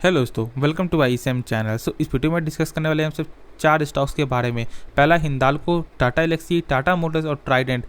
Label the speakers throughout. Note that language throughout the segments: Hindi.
Speaker 1: हेलो दोस्तों, वेलकम टू ISM चैनल। इस वीडियो में डिस्कस करने वाले हैं हम सिर्फ 4 स्टॉक्स के बारे में। पहला हिंडाल्को, टाटा एल्क्सी, टाटा मोटर्स और ट्राइडेंट।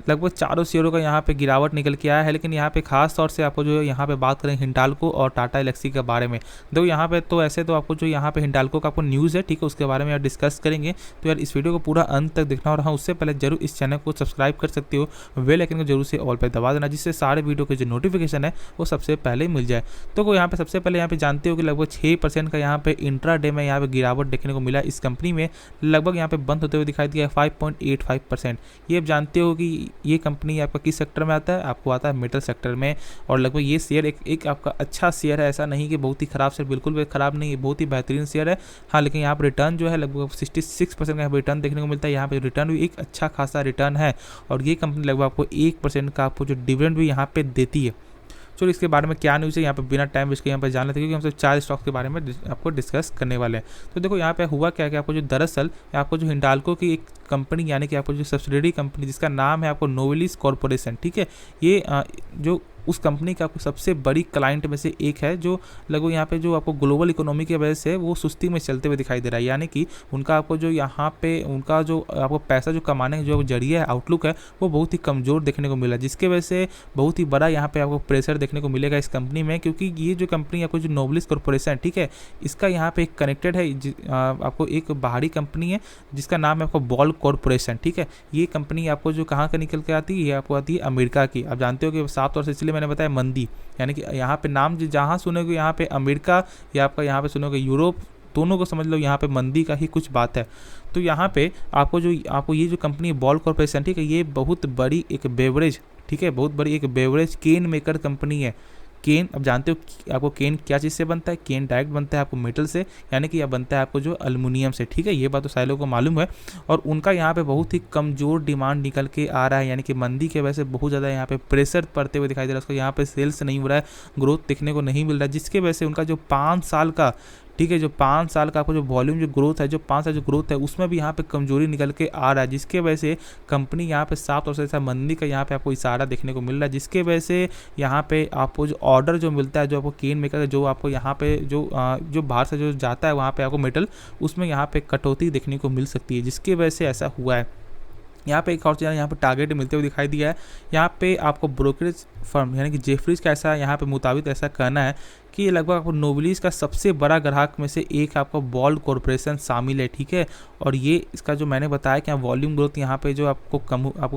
Speaker 1: लगभग चारों शेयरों का यहाँ पे गिरावट निकल के आया है, लेकिन यहाँ पे खास तौर से आपको जो है यहाँ पे बात करें हिंडाल्को और टाटा एल्क्सी के बारे में। देखो यहाँ पे तो ऐसे तो आपको जो यहाँ पे हिंडाल्को का आपको न्यूज़ है, ठीक है, उसके बारे में यार डिस्कस करेंगे। तो यार इस वीडियो को पूरा अंत तक देखना, और हाँ उससे पहले जरूर इस चैनल को सब्सक्राइब कर सकते हो, बेल आइकन को जरूर से ऑल पे दबा देना, जिससे सारे वीडियो के जो नोटिफिकेशन है वो सबसे पहले मिल जाए। तो यहाँ पे सबसे पहले यहाँ पे जानते हो कि लगभग 6% का यहाँ पे इंट्रा डे में यहाँ पे गिरावट देखने को मिला इस कंपनी में। लगभग यहाँ पे बंद होते हुए दिखाई दिया 5.85%। ये आप जानते हो कि ये कंपनी आपका किस सेक्टर में आता है, आपको आता है मेटल सेक्टर में। और लगभग ये शेयर एक आपका अच्छा शेयर है, ऐसा नहीं कि बहुत ही खराब शेयर, बिल्कुल भी खराब नहीं है, बहुत ही बेहतरीन शेयर है। हाँ लेकिन यहाँ पर रिटर्न जो है लगभग 66% का रिटर्न देखने को मिलता है। यहाँ पे रिटर्न भी एक अच्छा खासा रिटर्न है, और ये कंपनी लगभग आपको 1% का आपको जो डिविडेंड भी यहाँ पे देती है। चलो इसके बारे में क्या न्यूज़ है यहाँ पे बिना टाइम वेस्ट के यहाँ पे जान लेते हैं, क्योंकि हम सिर्फ 4 स्टॉक्स के बारे में आपको डिस्कस करने वाले हैं। तो देखो यहाँ पे हुआ क्या कि आपको जो दरअसल आपको जो हिंडाल्को की एक कंपनी, यानी कि आपको जो सब्सिडरी कंपनी जिसका नाम है आपको नोवेलिस कॉर्पोरेशन, ठीक है, ये जो उस कंपनी का आपको सबसे बड़ी क्लाइंट में से एक है, जो लगभग यहाँ पे जो आपको ग्लोबल इकोनॉमी की वजह से वो सुस्ती में चलते हुए दिखाई दे रहा है। यानी कि उनका आपको जो यहाँ पे उनका जो आपको पैसा जो कमाने का जो जरिया है, आउटलुक है, वो बहुत ही कमज़ोर देखने को मिला, जिसके वजह से बहुत ही बड़ा यहाँ पे आपको प्रेशर देखने को मिलेगा इस कंपनी में। क्योंकि ये जो कंपनी आपको जो नोवेलिस कॉर्पोरेशन, ठीक है, इसका यहाँ पे कनेक्टेड है आपको एक बाहरी कंपनी है जिसका नाम है आपको बॉल कॉर्पोरेशन, ठीक है। ये कंपनी आपको जो कहाँ का निकल के आती है, ये आपको आती है अमेरिका की। आप जानते हो कि साफ तौर से, इसलिए मैंने बताया मंदी, यानी कि यहाँ पे नाम जहाँ सुनोगे यहाँ पे अमेरिका या आपका यहाँ पे सुनोगे यूरोप, दोनों को समझ लो यहाँ पे मंदी का ही कुछ बात है। तो यहाँ पे आपको ये जो कंपनी बॉल कॉर्पोरेशन, ठीक है, ये बहुत बड़ी एक बेवरेज, ठीक है, बहुत बड़ी एक बेवरेज केन मेकर कंपनी है। केन, अब जानते हो आपको केन क्या चीज़ से बनता है। केन डायरेक्ट बनता है आपको मेटल से, यानी कि यह बनता है आपको जो एल्युमिनियम से, ठीक है, ये बात तो सारे लोगों को मालूम है। और उनका यहाँ पे बहुत ही कमज़ोर डिमांड निकल के आ रहा है, यानी कि मंदी के वजह से बहुत ज़्यादा यहाँ पे प्रेशर पड़ते हुए दिखाई दे रहा है। उसको यहाँ पे सेल्स नहीं हो रहा है, ग्रोथ देखने को नहीं मिल रहा है, जिसके वजह से उनका जो 5 साल का, ठीक है, जो 5 साल का आपको जो वॉल्यूम जो ग्रोथ है, जो 5 साल जो ग्रोथ है, उसमें भी यहाँ पे कमजोरी निकल के आ रहा है, जिसके वजह से कंपनी यहाँ पे साफ तौर से ऐसा मंदी का यहाँ पे आपको इशारा देखने को मिल रहा है, जिसके वजह से यहाँ पे आपको जो ऑर्डर जो मिलता है, जो आपको केन मेकर जो आपको यहाँ पे जो बाहर से जो जाता है वहाँ पे आपको मेटल, उसमें यहाँ पे कटौती देखने को मिल सकती है, जिसकी वजह से ऐसा हुआ है। यहाँ पे एक और चीज़ यहाँ पे टारगेट मिलते हुए दिखाई दिया है। यहाँ पे आपको ब्रोकरेज फर्म यानी कि जेफरीज का ऐसा यहाँ पे मुताबिक ऐसा कहना है कि लगभग आपको नोवेलिस का सबसे बड़ा ग्राहक में से एक आपको बॉल कॉर्पोरेशन शामिल है, ठीक है। और ये इसका जो मैंने बताया कि वॉल्यूम ग्रोथ यहाँ पे जो आपको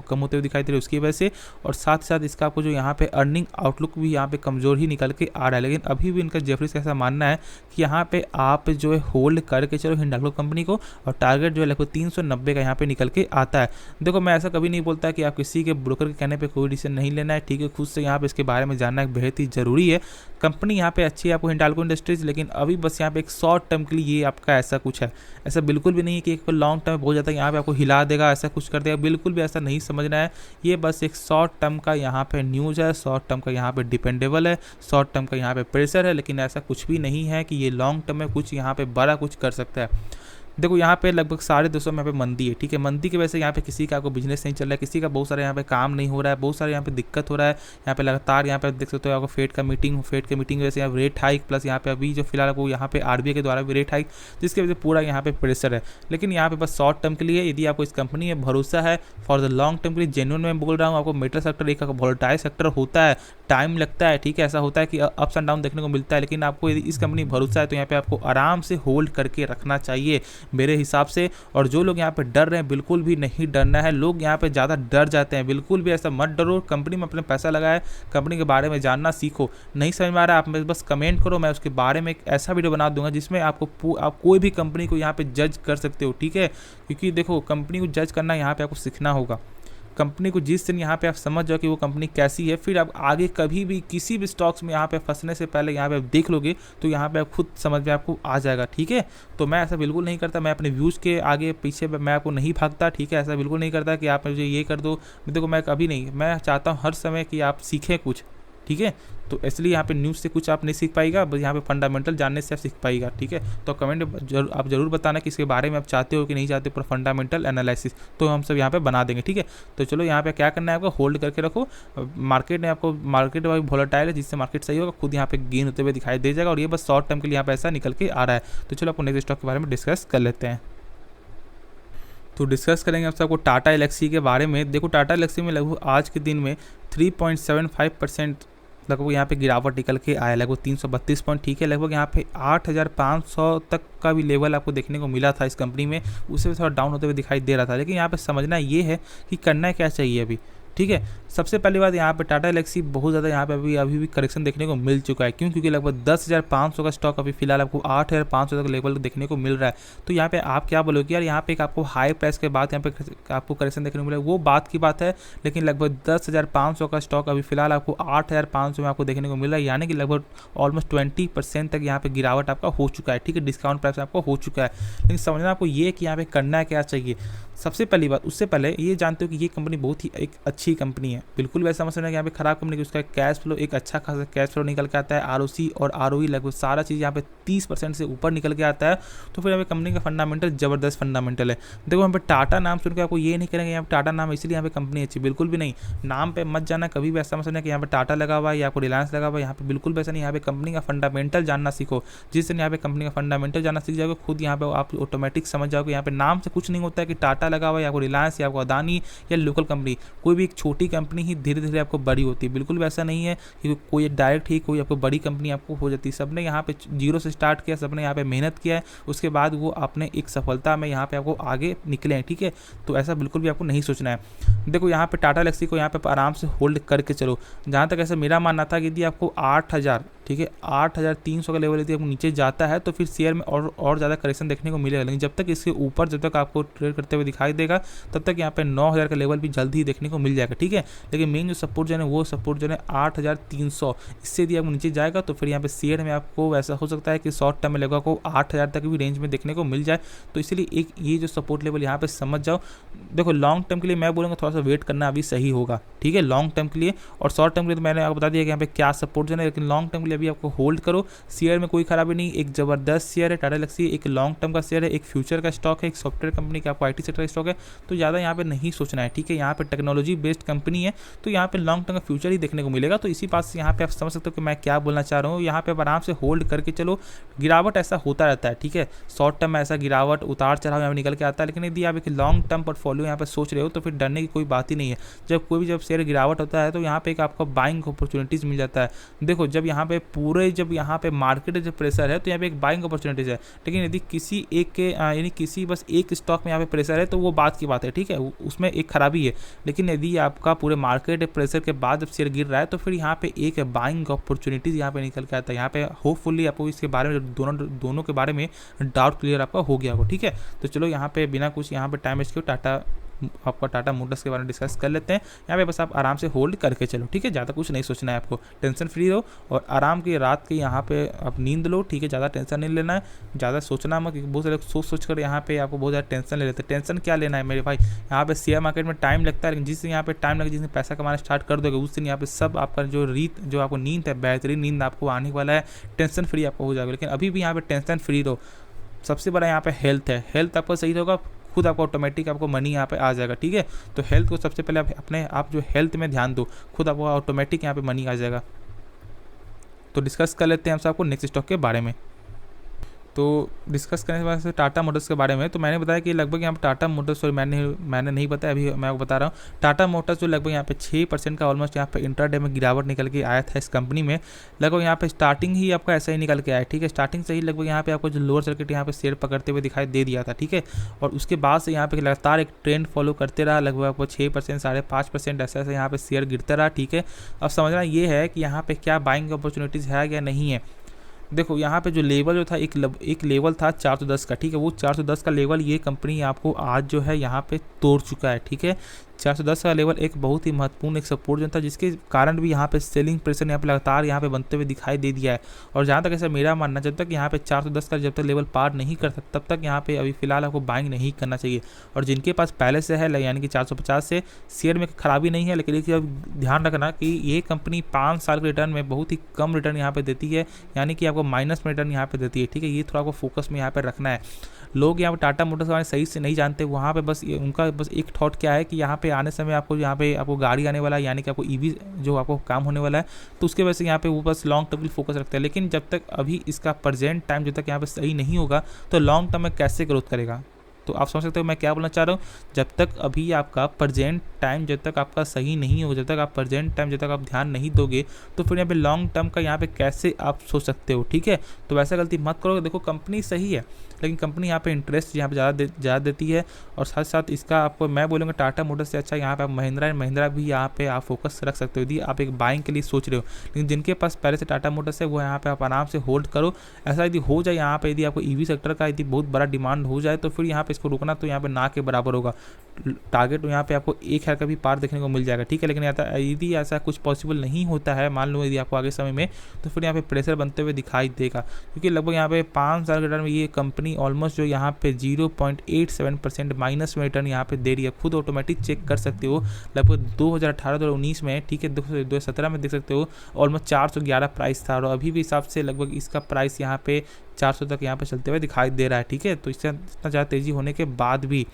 Speaker 1: कम होते हुए दिखाई दे रही है उसकी वजह से, और साथ ही साथ इसका आपको जो यहाँ पे अर्निंग आउटलुक भी यहाँ पे कमज़ोर ही निकल के आ रहा है। लेकिन अभी भी इनका जेफरीज का ऐसा मानना है कि यहाँ पे आप जो है होल्ड करके चलो हिंडाल्को कंपनी को, और टारगेट जो है लगभग 390 का यहाँ पे निकल के आता है। देखो मैं ऐसा कभी नहीं बोलता कि आप किसी के ब्रोकर के कहने पे कोई डिसीजन नहीं लेना है, ठीक है, खुद से यहाँ पे इसके बारे में जानना बेहद ही ज़रूरी है। कंपनी यहाँ पे अच्छी है आपको हिंडाल्को इंडस्ट्रीज, लेकिन अभी बस यहाँ पे एक शॉर्ट टर्म के लिए ये आपका ऐसा कुछ है। ऐसा बिल्कुल भी नहीं है कि एक लॉन्ग टर्म बहुत ज़्यादा यहाँ पे आपको हिला देगा, ऐसा कुछ कर देगा, बिल्कुल भी ऐसा नहीं समझना है। ये बस एक शॉर्ट टर्म का यहाँ पे न्यूज़ है, शॉर्ट टर्म का यहाँ पे डिपेंडेबल है, शॉर्ट टर्म का यहाँ पे प्रेशर है, लेकिन ऐसा कुछ भी नहीं है कि ये लॉन्ग टर्म में कुछ यहाँ पे बड़ा कुछ कर सकता है। देखो यहाँ पे लगभग 250 में यहाँ पे मंदी है, ठीक है। मंदी की वजह से यहाँ पे किसी का आपको बिजनेस नहीं चल रहा है, किसी का बहुत सारे यहाँ पे काम नहीं हो रहा है, बहुत सारे यहाँ पे दिक्कत हो रहा है। यहाँ पे लगातार यहाँ पे देख सकते हो आपको फेड की मीटिंग की वजह से यहाँ रेट हाइक, प्लस यहाँ पे अभी जो फिलहाल आपको यहाँ पे RBI के द्वारा भी रेट हाइक, जिसकी वजह से पूरा यहाँ पे प्रेशर है। लेकिन यहाँ पे बस शॉर्ट टर्म के लिए, यदि आपको इस कंपनी में भरोसा है, फॉर द लॉन्ग टर्म के लिए जेन्युइन में बोल रहा हूँ, आपको मेटल सेक्टर एक वोलेटाइल सेक्टर होता है, टाइम लगता है, ठीक है, ऐसा होता है कि अप्स एंड डाउन देखने को मिलता है। लेकिन आपको यदि इस कंपनी भरोसा है तो यहाँ पे आपको आराम से होल्ड करके रखना चाहिए मेरे हिसाब से। और जो लोग यहाँ पे डर रहे हैं, बिल्कुल भी नहीं डरना है। लोग यहाँ पे ज़्यादा डर जाते हैं, बिल्कुल भी ऐसा मत डरो। कंपनी में अपने पैसा लगाए, कंपनी के बारे में जानना सीखो। नहीं समझ में आ रहा है, आप बस कमेंट करो, मैं उसके बारे में एक ऐसा वीडियो बना दूंगा जिसमें आप कोई भी कंपनी को यहाँ पे जज कर सकते हो, ठीक है। क्योंकि देखो कंपनी को जज करना यहाँ पे आपको सीखना होगा। कंपनी को जिस दिन यहाँ पे आप समझ जाओ कि वो कंपनी कैसी है, फिर आप आगे कभी भी किसी भी स्टॉक्स में यहाँ पे फंसने से पहले यहाँ पे आप देख लोगे तो यहाँ पे आप खुद समझ में आपको आ जाएगा, ठीक है। तो मैं ऐसा बिल्कुल नहीं करता, मैं अपने व्यूज़ के आगे पीछे मैं आपको नहीं भागता, ठीक है। ऐसा बिल्कुल नहीं करता कि आप मुझे ये कर दो। देखो मैं कभी नहीं, मैं चाहता हूँ हर समय कि आप सीखें कुछ, ठीक है। तो इसलिए यहाँ पे न्यूज़ से कुछ आप नहीं सीख पाएगा, बस यहाँ पे फंडामेंटल जानने से आप सीख पाएगा, ठीक है। तो कमेंट में आप जरूर बताना कि इसके बारे में आप चाहते हो कि नहीं चाहते, पर फंडामेंटल एनालिसिस तो हम सब यहाँ पे बना देंगे, ठीक है। तो चलो यहाँ पे क्या करना है आपको, होल्ड करके रखो। मार्केट में आपको मार्केट वॉलेटाइल है, जिससे मार्केट सही होगा, खुद यहाँ पे गेन होते हुए दिखाई दे जाएगा, और ये बस शॉर्ट टर्म के लिए यहाँ पे ऐसा निकल के आ रहा है। तो चलो आपको नेक्स्ट स्टॉक के बारे में डिस्कस कर लेते हैं। तो डिस्कस करेंगे आप सबको टाटा एलेक्सी के बारे में। देखो टाटा एलेक्सी में लगभग आज के दिन में 3.75% लगभग यहाँ पे गिरावट निकल के आया, लगभग 332 पॉइंट, ठीक है। लगभग यहाँ पे 8,500 तक का भी लेवल आपको देखने को मिला था इस कंपनी में, उससे भी थोड़ा डाउन होते हुए दिखाई दे रहा था। लेकिन यहाँ पे समझना ये है कि करना क्या चाहिए अभी, ठीक है। सबसे पहली बात, यहाँ पे टाटा एलेक्सी बहुत ज़्यादा यहाँ पे अभी भी करेक्शन देखने को मिल चुका है। क्यों? क्योंकि लगभग 10,500 का स्टॉक अभी फिलहाल आपको 8,500 तक लेवल देखने को मिल रहा है। तो यहाँ पे आप क्या बोलोगे यार, यहाँ पे एक आपको हाई प्राइस के बाद यहाँ पे आपको करेक्शन देखने को मिला, वो बात की बात है। लेकिन लगभग 10,500 का स्टॉक अभी फिलहाल आपको 8,500 में आपको देखने को मिल रहा है, यानी कि लगभग ऑलमोस्ट 20% तक यहाँ पे गिरावट आपका हो चुका है, ठीक है। डिस्काउंट प्राइस आपको हो चुका है। लेकिन समझना आपको ये कि यहाँ पे करना क्या चाहिए। सबसे पहली बात, उससे पहले ये जानते हो कि ये कंपनी बहुत ही एक अच्छी कंपनी है, बिल्कुल वैसा समझना कि यहाँ पे खराब कंपनी की। उसका कैश फ्लो एक अच्छा खासा कैश फ्लो निकल के आता है, आरओसी और आरओई लगभग सारा चीज़ यहाँ पे 30% से ऊपर निकल के आता है। तो फिर यहाँ पे कंपनी का फंडामेंटल जबरदस्त फंडामेंटल है। देखो यहाँ पे टाटा नाम सुनकर आपको ये नहीं करेंगे यहाँ पे टाटा नाम इसलिए यहाँ पे कंपनी अच्छी, बिल्कुल भी नहीं। नाम पे मत जाना कभी भी, ऐसा समझना कि यहाँ पे टाटा लगा हुआ है या आपको रिलायंस लगा हुआ है, यहाँ पे बिल्कुल वैसा नहीं। यहाँ पे कंपनी का फंडामेंटल जानना सीखो। जिस दिन यहाँ पे कंपनी का फंडामेंटल जानना सीख जाओगे, खुद यहाँ पे आप ऑटोमेटिक समझ जाओगे। यहाँ पे नाम से कुछ नहीं होता है कि टाटा लगा हुआ है या आपको रिलायंस या आपको अदानी या लोकल कंपनी, कोई भी एक छोटी कंपनी ही धीरे धीरे आपको बड़ी होती है, बिल्कुल वैसा नहीं है कि कोई डायरेक्ट ही कोई आपको बड़ी कंपनी आपको हो जाती है। सबने यहाँ पे जीरो से स्टार्ट किया, सबने यहाँ पे मेहनत किया है, उसके बाद वो अपने एक सफलता में यहाँ पे आपको आगे निकले हैं, ठीक है। तो ऐसा बिल्कुल भी आपको नहीं सोचना है। देखो यहाँ पे टाटा एलेक्सी को यहाँ पे आराम से होल्ड करके चलो। जहाँ तक ऐसा मेरा मानना था कि यदि आपको 8,000, ठीक है, 8,300 का लेवल यदि आपको नीचे जाता है तो फिर शेयर में और ज़्यादा करेक्शन देखने को मिलेगा। लेकिन जब तक इसके ऊपर जब तक आपको ट्रेड करते हुए दिखाई देगा, तब तक यहाँ पे 9,000 का लेवल भी जल्दी ही देखने को मिल जाएगा, ठीक है। लेकिन मेन जो सपोर्ट जो है वो सपोर्ट जो है 8,300, इससे यदि आपको नीचे जाएगा तो फिर यहाँ पे शेयर में आपको ऐसा हो सकता है कि शॉर्ट टर्म में लगभग को 8,000 तक भी रेंज में देखने को मिल जाए। तो इसलिए एक ये जो सपोर्ट लेवल यहाँ पे समझ जाओ। देखो लॉन्ग टर्म के लिए मैं बोलूँगा थोड़ा सा वेट करना अभी सही होगा, ठीक है, लॉन्ग टर्म के लिए। और शॉर्ट टर्म के लिए तो मैंने आपको बता दिया कि यहाँ पे क्या सपोर्ट जो है, लेकिन लॉन्ग टर्म के लिए अभी आपको होल्ड करो। शेयर में कोई खराबी नहीं, एक जबरदस्त शेयर है टाटा एलेक्सी, एक लॉन्ग टर्म का शेयर है, एक फ्यूचर का स्टॉक है, एक सॉफ्टवेयर कंपनी का आपको आईटी सेक्टर का स्टॉक है। तो ज़्यादा यहाँ पे नहीं सोचना है, ठीक है। यहाँ पे टेक्नोलॉजी बेस्ड कंपनी है, तो यहाँ पे लॉन्ग टर्म का फ्यूचर ही देखने को मिलेगा। तो इसी बात से यहाँ पे आप समझ सकते हो कि मैं क्या बोलना चाह रहा हूँ। यहाँ पे आराम से होल्ड करके चलो। गिरावट ऐसा होता रहता है, ठीक है, शॉर्ट टर्म में ऐसा गिरावट उतार चढ़ाव यहाँ पे निकल के आता है। लेकिन यदि आप एक लॉन्ग टर्म पोर्टफोलियो यहाँ पे सोच रहे हो तो फिर डरने की कोई बात ही नहीं है। जब शेयर गिरावट होता है तो यहाँ पे एक आपको बाइंग अपॉर्चुनिटीज़ मिल जाता है। देखो जब यहाँ पे मार्केट जब प्रेशर है तो यहाँ पे एक बाइंग अपॉर्चुनिटीज़ है। लेकिन यदि किसी एक के यानी किसी बस एक स्टॉक में यहाँ पे प्रेशर है तो वो बात की बात है, ठीक है, उसमें एक खराबी है। लेकिन यदि आपका पूरे मार्केट प्रेशर के बाद जब शेयर गिर रहा है तो फिर यहाँ पे एक बाइंग अपॉर्चुनिटीज़ यहाँ पे निकल के आता है। यहाँ पे होपफुली आपको इसके बारे में दोनों के बारे में डाउट क्लियर आपका हो गया हो, ठीक है। तो चलो यहाँ पे बिना कुछ यहाँ पे टाइम वेस्ट किए टाटा मोटर्स के बारे में डिस्कस कर लेते हैं। यहाँ पे बस आप आराम से होल्ड करके चलो, ठीक है, ज़्यादा कुछ नहीं सोचना है आपको। टेंशन फ्री रहो और आराम की रात की यहाँ पे आप नींद लो, ठीक है, ज़्यादा टेंशन नहीं लेना है, ज़्यादा सोचना मत, क्योंकि बहुत सारे सोच कर यहाँ पे आपको बहुत ज़्यादा टेंशन ले लेते हैं। टेंशन क्या लेना है मेरे भाई, यहाँ पे शेयर मार्केट में टाइम लगता है, लेकिन जिस दिन यहाँ पे टाइम लगे, जिस दिन पैसा कमाना स्टार्ट कर दोगे, उस दिन यहाँ पे सब आपका जो आपको नींद है, बेहतरीन नींद आपको आने वाला है, टेंशन फ्री आपको हो जाएगा। लेकिन अभी भी यहाँ पे टेंशन फ्री रहो। सबसे बड़ा यहाँ पे हेल्थ है, हेल्थ आपका सही होगा, खुद आपको ऑटोमेटिक आपको मनी यहाँ पे आ जाएगा, ठीक है। तो हेल्थ को सबसे पहले आप जो हेल्थ में ध्यान दो, खुद आपको ऑटोमेटिक यहाँ पे मनी आ जाएगा। तो डिस्कस कर लेते हैं हम सबको नेक्स्ट स्टॉक के बारे में। तो डिस्कस करने के बाद टाटा मोटर्स के बारे में, तो मैंने बताया कि लगभग यहाँ पर टाटा मोटर्स, सॉरी मैंने नहीं बताया, अभी मैं आपको बता रहा हूँ। टाटा मोटर्स जो लगभग यहाँ पे 6% का ऑलमोस्ट यहाँ पे इंट्राडे में गिरावट निकल के आया था इस कंपनी में। लगभग यहाँ पे स्टार्टिंग ही आपका ऐसा ही निकल के आया, ठीक है। स्टार्टिंग से ही लगभग यहाँ पे आपको जो लोअर सर्किट यहाँ पे शेयर पकड़ते हुए दिखाई दे दिया था, ठीक है। और उसके बाद से यहाँ पे लगातार एक ट्रेंड फॉलो करते रहा, लगभग आपको 6%, 5.5% ऐसे यहाँ पे शेयर गिरता रहा, ठीक है। अब समझना ये है कि यहाँ पे क्या बाइंग अपॉर्चुनिटीज़ है या नहीं है। देखो यहाँ पे जो लेवल जो था एक लेवल था 410 का, ठीक है, वो 410 का लेवल ये कंपनी आपको आज जो है यहाँ पे तोड़ चुका है, ठीक है। 410 का लेवल एक बहुत ही महत्वपूर्ण एक सपोर्ट जोन था, जिसके कारण भी यहाँ पे सेलिंग प्रेशर यहाँ पे लगातार यहाँ पे बनते हुए दिखाई दे दिया है। और जहाँ तक ऐसा मेरा मानना, जब तक यहाँ पे 410 का जब तक लेवल पार नहीं कर सकता तब तक यहाँ पे अभी फिलहाल आपको बाइंग नहीं करना चाहिए। और जिनके पास पहले से है यानी कि 450 से शेयर में खराबी नहीं है, लेकिन एक ध्यान रखना कि ये कंपनी 5 साल के रिटर्न में बहुत ही कम रिटर्न यहाँ पे देती है, यानी कि आपको माइनस में रिटर्न यहाँ पे देती है। ठीक है, ये थोड़ा आपको फोकस में यहाँ पे रखना है। लोग यहाँ पे टाटा मोटर्स के बारे में सही से नहीं जानते, वहाँ पे बस उनका बस एक थॉट क्या है कि यहाँ पे आने समय आपको यहाँ पे आपको गाड़ी आने वाला है, यानी कि आपको ईवी जो आपको काम होने वाला है, तो उसके वजह से यहाँ पे वो बस लॉन्ग टर्म के फोकस रखते हैं। लेकिन जब तक अभी इसका प्रेजेंट टाइम जब तक यहाँ पे सही नहीं होगा तो लॉन्ग टर्म में कैसे ग्रोथ करेगा। तो आप समझ सकते हो मैं क्या बोलना चाह रहा हूँ। जब तक अभी आपका प्रेजेंट टाइम जब तक आपका सही नहीं होगा, जब तक आप प्रेजेंट टाइम जब तक आप ध्यान नहीं दोगे, तो फिर यहाँ पे लॉन्ग टर्म का यहाँ पे कैसे आप सोच सकते हो। ठीक है, तो वैसा गलती मत करो। देखो कंपनी सही है, लेकिन कंपनी यहाँ पे इंटरेस्ट यहाँ पे ज़्यादा देती है। और साथ साथ इसका आपको मैं बोलूँगा टाटा मोटर्स से अच्छा यहाँ पे आप महिंद्रा एंड महिंद्रा भी यहाँ पे आप फोकस रख सकते हो यदि आप एक बाइंग के लिए सोच रहे हो। लेकिन जिनके पास पहले से टाटा मोटर्स है वो यहाँ पे आप आराम से होल्ड करो। ऐसा यदि हो जाए यहाँ पे, यदि आपको ईवी सेक्टर का यदि बहुत बड़ा डिमांड हो जाए तो फिर यहाँ पे इसको रुकना तो यहाँ पे ना के बराबर होगा। टारगेट यहाँ पे आपको 1,000 का भी पार देखने को मिल जाएगा। ठीक है, लेकिन यदि ऐसा कुछ पॉसिबल नहीं होता है, मान लो यदि आपको आगे समय में, तो फिर यहाँ पे प्रेशर बनते हुए दिखाई देगा, क्योंकि लगभग यहाँ पे 5 साल के रिटर्न में ये कंपनी ऑलमोस्ट जो यहाँ पे 0.87% माइनस में रिटर्न यहाँ पे दे रही है। खुद ऑटोमेटिक चेक कर सकते हो, लगभग 2018-2019 में, ठीक है 2017 में देख सकते हो ऑलमोस्ट 411 प्राइस था, और अभी भी हिसाब से लगभग इसका प्राइस यहाँ पे 400 तक यहाँ पे चलते हुए दिखाई दे रहा है। ठीक है, तो इससे इतना ज़्यादा तेज़ी होने के बाद भी,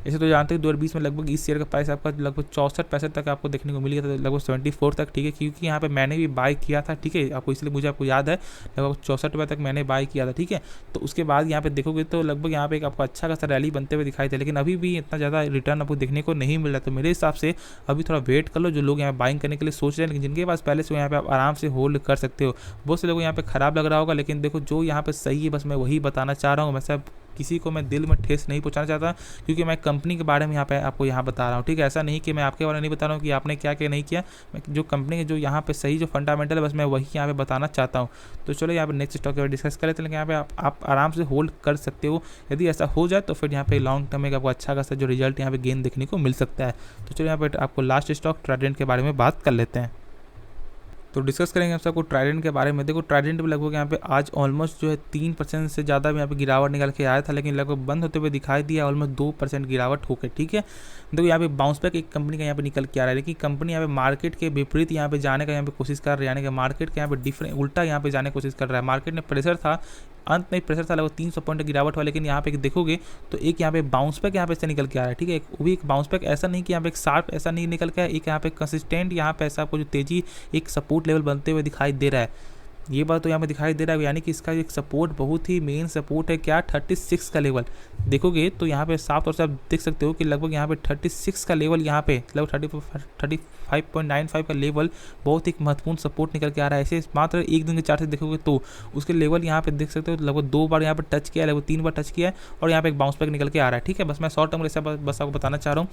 Speaker 1: ऐसे तो जानते हैं 2020 में लगभग इस शेयर का प्राइस आपका लगभग 64-65 तक आपको देखने को मिल गया था, लगभग 74 तक। ठीक है, क्योंकि यहाँ पे मैंने भी बाय किया था। ठीक है, आपको इसलिए मुझे आपको याद है लगभग 64 रुपये तक मैंने बाय किया था। ठीक है, तो उसके बाद यहाँ पे देखोगे तो लगभग यहाँ पे एक आपको अच्छा खासा रैली बनते हुए दिखाई दे, लेकिन अभी भी इतना ज़्यादा रिटर्न आपको देखने को नहीं मिल रहा। तो मेरे हिसाब से अभी थोड़ा वेट कर लो, जो लोग यहाँ बाइंग करने के लिए सोच रहे हैं, लेकिन जिनके पास पहले से यहाँ पे आप आराम से होल्ड कर सकते हो। बहुत से लोगों को यहाँ पे खराब लग रहा होगा, लेकिन देखो जो यहाँ पे सही है बस मैं वही बताना चाह रहा हूँ। वैसे किसी को मैं दिल में ठेस नहीं पहुंचाना चाहता, क्योंकि मैं कंपनी के बारे में यहाँ पे आपको यहाँ बता रहा हूँ। ठीक है, ऐसा नहीं कि मैं आपके बारे में नहीं बता रहा हूँ कि आपने क्या क्या नहीं किया। मैं जो कंपनी के जो यहाँ पे सही जो फंडामेंटल है बस मैं वही यहाँ पे बताना चाहता हूँ। तो चलो यहाँ पे नेक्स्ट स्टॉक के बारे में डिस्कस कर लेते हैं, लेकिन यहाँ पे आप आराम से होल्ड कर सकते हो। यदि ऐसा हो जाए तो फिर यहाँ पे लॉन्ग टर्म में आपको अच्छा खासा जो रिजल्ट यहाँ पे गेन देखने को मिल सकता है। तो चलो यहाँ पे आपको लास्ट स्टॉक ट्राइडेंट के बारे में बात कर लेते हैं। तो डिस्कस करेंगे हम सबको ट्राइडेंट के बारे में। देखो ट्राइडेंट भी लगभग यहाँ पे आज ऑलमोस्ट जो है 3% से ज़्यादा भी यहाँ पे गिरावट निकल के आया था, लेकिन लगभग बंद होते हुए दिखाई दिया ऑलमोस्ट 2% गिरावट होकर। ठीक है, देखो यहाँ पे बाउंस बैक एक कंपनी का यहाँ पे निकल के आ रहा है, लेकिन कंपनी यहाँ पे मार्केट के विपरीत यहाँ पे जाने का यहाँ पे कोशिश कर रही है, यानी कि मार्केट के यहाँ पे डिफरेंट उल्टा यहाँ पे जाने की कोशिश कर रहा है। मार्केट में प्रेशर था, अंत में प्रेशर था लगभग 300 पॉइंट गिरावट हुआ, लेकिन यहाँ पे देखोगे तो एक यहाँ पे बाउंस बैक यहाँ पे से निकल के आ रहा है। ठीक है, वो भी एक बाउंस बैक ऐसा नहीं कि यहाँ पे एक शार्प ऐसा नहीं निकल के, एक यहाँ पे कंसिस्टेंट यहाँ पे ऐसा आपको जो तेजी एक सपोर्ट लेवल बनते हुए दिखाई दे रहा है। ये बात तो यहाँ पे दिखाई दे रहा है, यानी कि इसका एक सपोर्ट बहुत ही मेन सपोर्ट है क्या 36 का लेवल। देखोगे तो यहाँ पे साफ तौर से आप देख सकते हो कि लगभग यहाँ पे 36 का लेवल, यहाँ पे लगभग 35.95 का लेवल बहुत ही महत्वपूर्ण सपोर्ट निकल के आ रहा है। ऐसे मात्र एक दिन के चार्ट से देखोगे तो उसके लेवल यहाँ पे देख सकते हो लगभग 2 बार यहाँ पे टच किया है, लगभग 3 बार टच किया है, और यहाँ पे एक बाउंस बैक निकल के आ रहा है। ठीक है, बस मैं शॉर्ट टर्म ऐसा बस आपको बताना चाह रहा हूँ।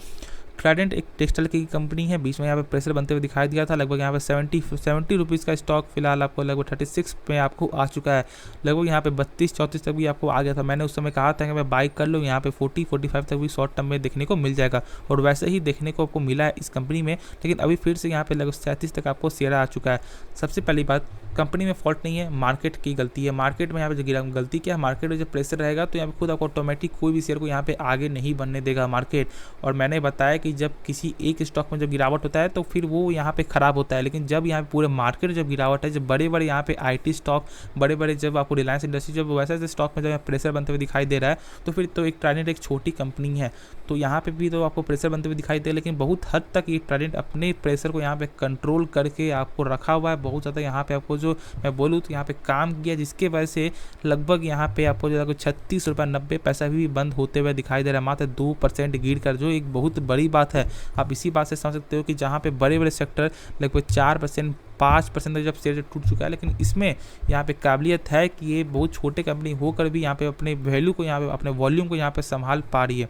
Speaker 1: ट्राइडेंट एक टेक्सटाइल की कंपनी है, बीच में यहाँ पे प्रेशर बनते हुए दिखाई दिया था, लगभग यहाँ पे 70 रुपीज़ का स्टॉक फिलहाल आपको लगभग 36 पे आपको आ चुका है, लगभग यहाँ पे 32-34 तक भी आपको आ गया था। मैंने उस समय कहा था कि मैं बाई कर लूँ, यहाँ पे 40-45 तक भी शॉर्ट टर्म में देखने को मिल जाएगा, और वैसे ही देखने को आपको मिला है इस कंपनी में। लेकिन अभी फिर से यहाँ पे लगभग 37 तक आपको शेयर आ चुका है। सबसे पहली बात, कंपनी में फॉल्ट नहीं है, मार्केट की गलती है। मार्केट में यहाँ पे जो गलती क्या है, मार्केट में जब प्रेशर रहेगा तो यहाँ पे खुद आपको ऑटोमेटिक कोई भी शेयर को यहाँ पे आगे नहीं बनने देगा मार्केट। और मैंने बताया कि जब किसी एक स्टॉक में जब गिरावट होता है तो फिर वो यहाँ पे खराब होता है, लेकिन जब यहाँ पे पूरे मार्केट जब गिरावट है, जब बड़े बड़े यहाँ पे IT स्टॉक, बड़े बड़े जब आपको रिलायंस इंडस्ट्री जब वैसे स्टॉक में जब प्रेशर बनते हुए दिखाई दे रहा है, तो फिर तो एक ट्राइडेंट एक छोटी कंपनी है, तो यहाँ पे भी तो आपको प्रेशर बनते हुए दिखाई दे, लेकिन बहुत हद तक ये ट्राइडेंट अपने प्रेशर को यहाँ पे कंट्रोल करके आपको रखा हुआ है। बहुत ज़्यादा यहाँ पे आपको जो मैं बोलूँ तो यहाँ पे काम किया, जिसके वजह से लगभग यहाँ पे आपको जो 36.90 भी बंद होते हुए दिखाई दे रहा है, मात्र 2% गिर कर, जो एक बहुत बड़ी बात है। आप इसी बात से समझ सकते हो कि जहाँ पे बड़े बड़े सेक्टर लगभग 4% 5% तक जब शेयर टूट चुका है, लेकिन इसमें यहाँ पे काबिलियत है कि ये बहुत छोटे कंपनी होकर भी यहाँ पे अपने वैल्यू को, यहाँ पे अपने वॉल्यूम को यहाँ पे संभाल पा रही है।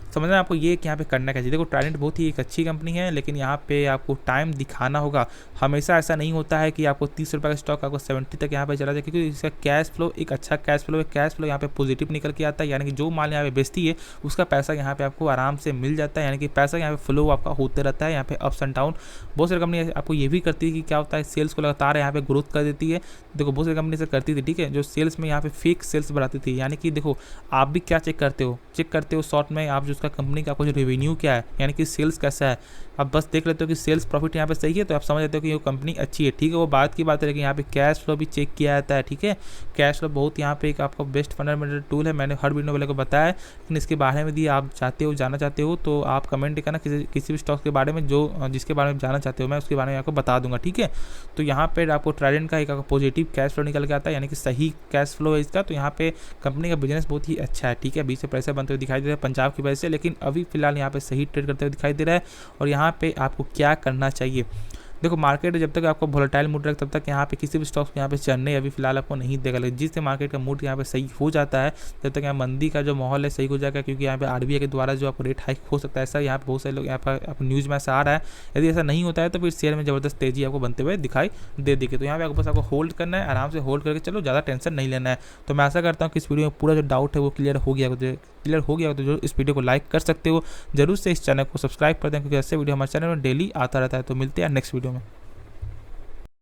Speaker 1: समझना है आपको ये कि यहाँ पे करना क्या चाहिए। देखो ट्राइडेंट बहुत ही एक अच्छी कंपनी है, लेकिन यहाँ पे आपको टाइम दिखाना होगा। हमेशा ऐसा नहीं होता है कि आपको 30 रुपये का स्टॉक आपको 70 तक यहाँ पे चला जाए, क्योंकि इसका कैश फ्लो एक अच्छा कैश फ्लो है। कैश फ्लो यहाँ पे पॉजिटिव निकल के आता है, यानी कि जो माल यहाँ पे बेचती है उसका पैसा यहाँ पे आपको आराम से मिल जाता है, यानी कि पैसा यहाँ पे फ्लो आपका होते रहता है। यहाँ पे अप्स एंड डाउन बहुत सारी कंपनी आपको ये भी करती है कि क्या होता है, सेल्स को लगातार यहाँ पे ग्रोथ कर देती है। देखो बहुत सारी कंपनी से करती थी, ठीक है, जो सेल्स में यहाँ पे फेक सेल्स बढ़ाती थी। यानी कि देखो आप भी क्या चेक करते हो शॉर्ट में, आप जो उसका कंपनी का आपको जो रेवेन्यू क्या है, यानी कि सेल्स कैसा है, आप बस देख लेते हो कि सेल्स प्रॉफिट यहाँ पे सही है तो आप समझ लेते हो कि ये कंपनी अच्छी है, ठीक है। वो बात की बात है, लेकिन यहाँ पे कैश फ्लो भी चेक किया जाता है, ठीक है। कैश फ्लो बहुत यहाँ पे एक आपका बेस्ट फंडामेंटल टूल है, मैंने हर वीडियो वाले को बताया है, लेकिन इसके बारे में यदि आप जाना चाहते हो तो आप कमेंट करना किसी भी स्टॉक के बारे में जो जिसके बारे में जानना चाहते हो, मैं उसके बारे में आपको बता दूंगा, ठीक है। तो यहाँ पे आपको ट्राइडेंट का एक पॉजिटिव कैश फ्लो निकल के आता है, यानी कि सही कैश फ्लो है इसका। तो यहाँ पे कंपनी का बिजनेस बहुत ही अच्छा है, ठीक है। बीच से पैसे बनते हुए दिखाई दे रहा है पंजाब की वजह से, लेकिन अभी फिलहाल यहाँ पे सही ट्रेड करते हुए दिखाई दे रहा है। और यहाँ पे आपको क्या करना चाहिए, देखो मार्केट जब तक आपको वोलेटाइल मूड रहे तब तक यहाँ पे किसी भी स्टॉक्स यहाँ पे चढ़ने अभी फिलहाल आपको नहीं देगा। लेकिन जिससे मार्केट का मूड यहाँ पे सही हो जाता है, जब तक यहाँ मंदी का जो माहौल है सही हो जाएगा, क्योंकि यहाँ पे आरबीआई के द्वारा जो आपको रेट हाइक हो सकता है, ऐसा यहाँ पे बहुत सारे लोग यहाँ पर आपको न्यूज़ में ऐसा आ रहा है। यदि ऐसा नहीं होता है तो फिर शेयर में ज़बरदस्त तेजी आपको बनते हुए दिखाई दे देगी। तो यहाँ पे आपको बस आपको होल्ड करना है, आराम से होल्ड करके चलो, ज़्यादा टेंशन नहीं लेना है। तो मैं आशा करता हूँ कि इस वीडियो में पूरा जो डाउट है वो क्लियर हो गया तो जो इस वीडियो को लाइक कर सकते हो, जरूर से इस चैनल को सब्सक्राइब कर दें, क्योंकि ऐसे वीडियो हमारे चैनल में डेली आता रहता है। तो मिलते हैं नेक्स्ट वीडियो में।